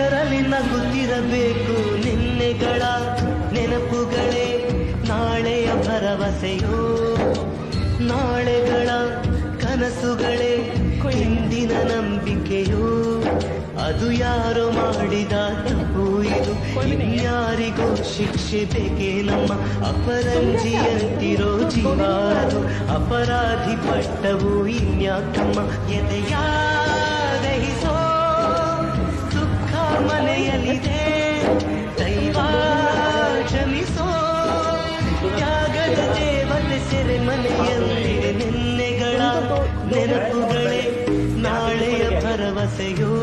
ಹೆಸರಲ್ಲಿ ನಗುತ್ತಿರಬೇಕು ನಿನ್ನೆಗಳ ನೆನಪುಗಳೇ ನಾಳೆಯ ಭರವಸೆಯೋ, ನಾಳೆಗಳ ಕನಸುಗಳೇ ಹಿಂದಿನ ನಂಬಿಕೆಯೋ. ಅದು ಯಾರೋ ಮಾಡಿದ ತಪ್ಪು, ಇದು ಇನ್ಯಾರಿಗೋ ಶಿಕ್ಷೆ ಬೇಕೇ ನಮ್ಮ ಅಪರಂಜಿಯಂತಿರೋ ಜೀವ. ಅದು ಅಪರಾಧಿ ಪಟ್ಟವು ಇನ್ಯಾಕಮ್ಮ ಎದೆಯ ದಹಿಸೋ ದುಃಖ ಮನೆಯಲ್ಲಿದೆ ದೈವ ಕ್ಷಮಿಸೋ. ತ್ಯಾಗದ ದೇವತೆ ಸೆರೆ ಮನೆಯಲ್ಲಿದೆ ನಿನ್ನೆಗಳ ನೆನಪುಗಳೇ ನಾಳೆಯ ಭರವಸೆಯೋ.